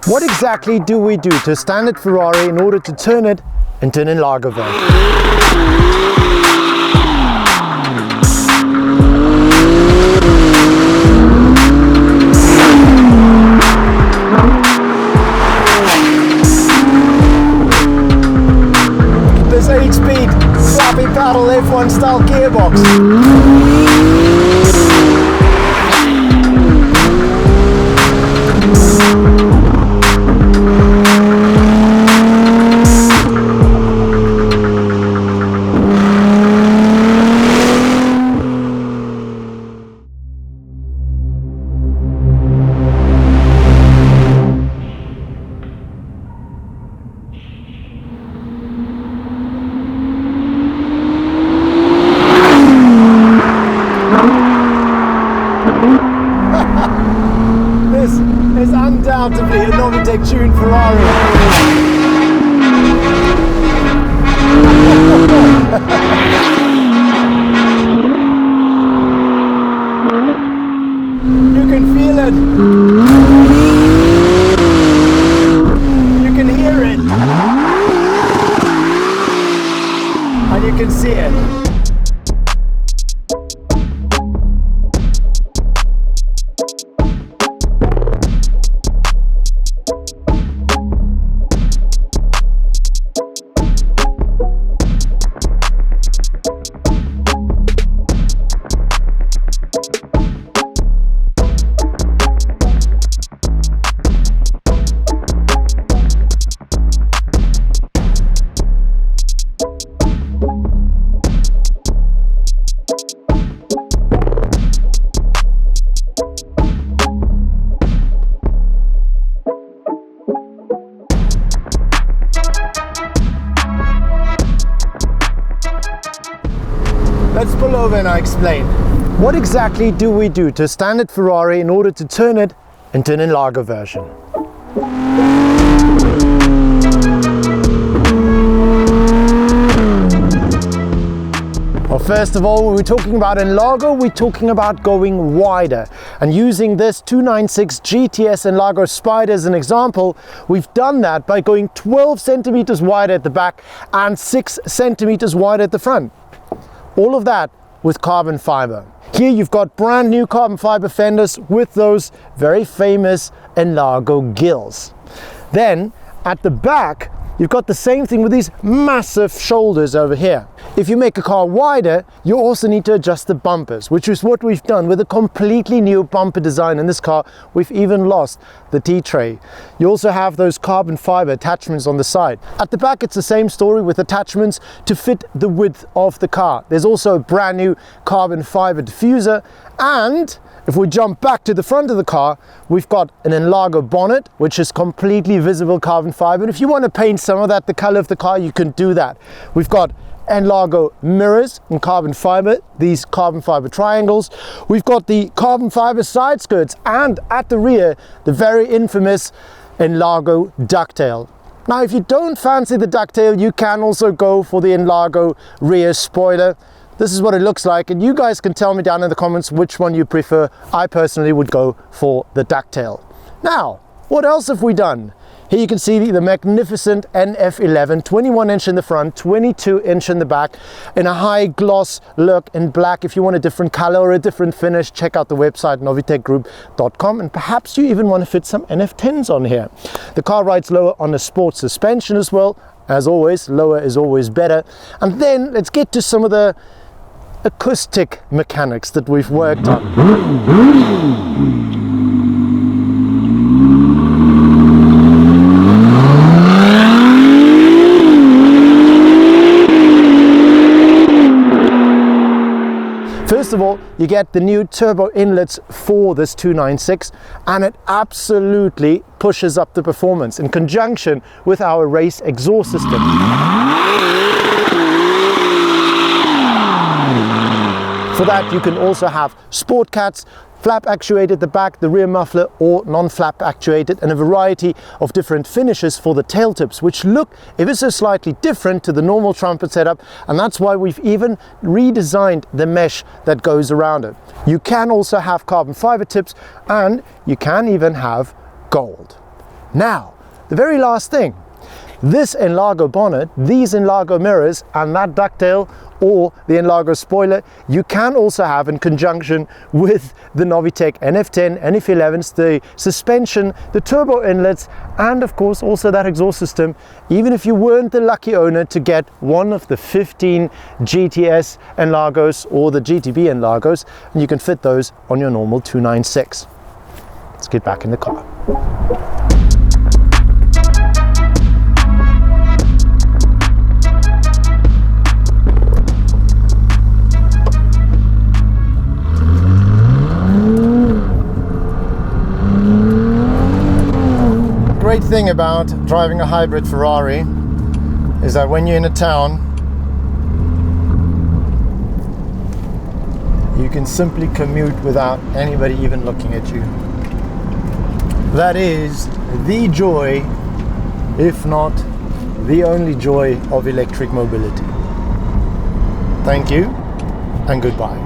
What exactly do we do to a standard Ferrari in order to turn it into an N-Largo version? This 8-speed slappy paddle F1 style gearbox. This is undoubtedly a Novitec tuned Ferrari. You can feel it. You can hear it. And you can see it. Let's pull over and I explain. What exactly do we do to a standard Ferrari in order to turn it into an N-Largo version? Well, first of all, when we're talking about N-Largo, we're talking about going wider. And using this 296 GTS N-Largo Spider as an example, we've done that by going 12 centimeters wider at the back and 6 centimeters wider at the front. All of that with carbon fiber. Here you've got brand new carbon fiber fenders with those very famous N-Largo gills. Then at the back, you've got the same thing with these massive shoulders over here. If you make a car wider, you also need to adjust the bumpers, which is what we've done with a completely new bumper design in this car. We've even lost the T-tray. You also have those carbon fiber attachments on the side. At the back, it's the same story with attachments to fit the width of the car. There's also a brand new carbon fiber diffuser, and if we jump back to the front of the car, we've got an N-Largo bonnet, which is completely visible carbon fiber. And if you want to paint some of that the color of the car, you can do that. We've got N-Largo mirrors in carbon fiber, these carbon fiber triangles. We've got the carbon fiber side skirts, and at the rear, the very infamous N-Largo ducktail. Now, if you don't fancy the ducktail, you can also go for the N-Largo rear spoiler. This is what it looks like, and you guys can tell me down in the comments which one you prefer. I personally would go for the ducktail. Now, what else have we done? Here you can see the magnificent NF11, 21-inch in the front, 22-inch in the back, in a high gloss look in black. If you want a different color or a different finish, check out the website novitecgroup.com, and perhaps you even want to fit some NF10s on here. The car rides lower on a sports suspension as well. As always, lower is always better. And then let's get to some of the acoustic mechanics that we've worked on. First of all, you get the new turbo inlets for this 296, and it absolutely pushes up the performance in conjunction with our race exhaust system. For that, you can also have sport cats, flap actuated at the back, the rear muffler, or non-flap actuated, and a variety of different finishes for the tail tips, which look ever so slightly different to the normal trumpet setup, and that's why we've even redesigned the mesh that goes around it. You can also have carbon fiber tips, and you can even have gold. Now, the very last thing, this N-Largo bonnet, these N-Largo mirrors, and that ducktail or the N-Largo spoiler, you can also have in conjunction with the Novitec NF10, NF11s, the suspension, the turbo inlets, and of course also that exhaust system, even if you weren't the lucky owner to get one of the 15 GTS N-Largos or the GTB N-Largos, and you can fit those on your normal 296. Let's get back in the car. The great thing about driving a hybrid Ferrari is that when you're in a town, you can simply commute without anybody even looking at you. That is the joy, if not the only joy, of electric mobility. Thank you and goodbye.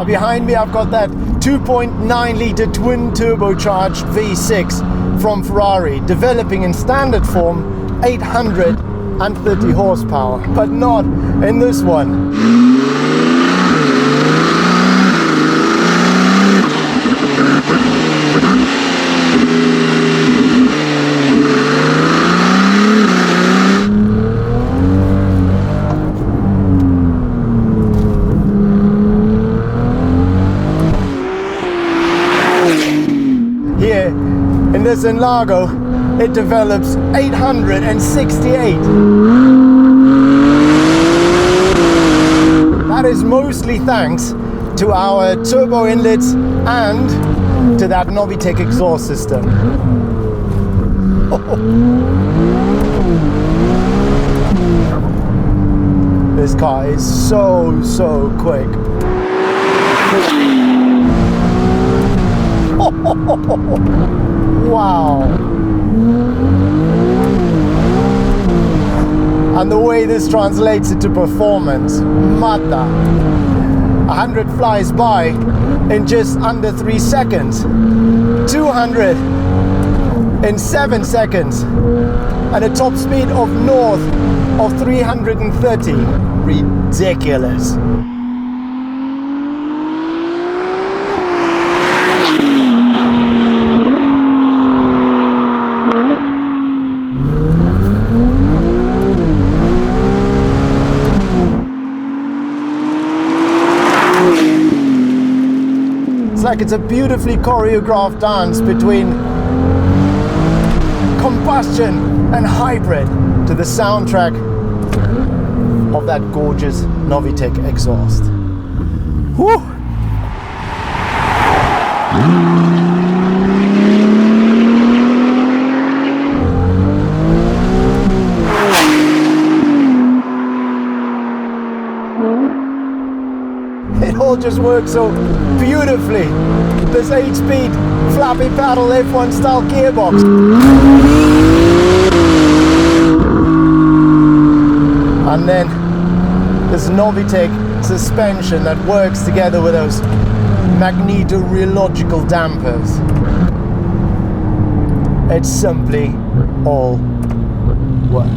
Behind me I've got that 2.9 litre twin turbocharged V6 from Ferrari, developing in standard form 830 horsepower, but not in this one. Here in this N-Largo, it develops 868. That is mostly thanks to our turbo inlets and to that Novitec exhaust system. This car is so quick. Wow. And the way this translates into performance, mata. 100 flies by in just under 3 seconds. 200 in 7 seconds. And a top speed of north of 330. Ridiculous. Like it's a beautifully choreographed dance between combustion and hybrid to the soundtrack of that gorgeous Novitec exhaust. Whew. It all just works so beautifully. This 8-speed flappy paddle F1 style gearbox. And then this Novitec suspension that works together with those magnetorheological dampers. It simply all works.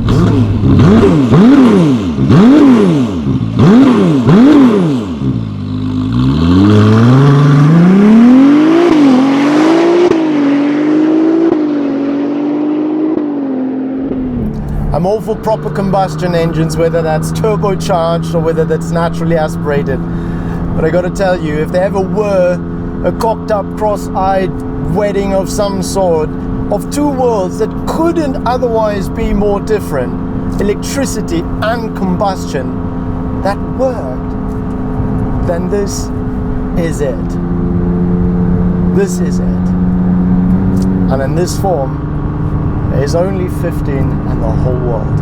I'm all for proper combustion engines, whether that's turbocharged or whether that's naturally aspirated. But I gotta tell you, if there ever were a cocked up, cross-eyed wedding of some sort, of two worlds that couldn't otherwise be more different, electricity and combustion, that worked, then this is it. This is it. And in this form, there's only 15 in the whole world.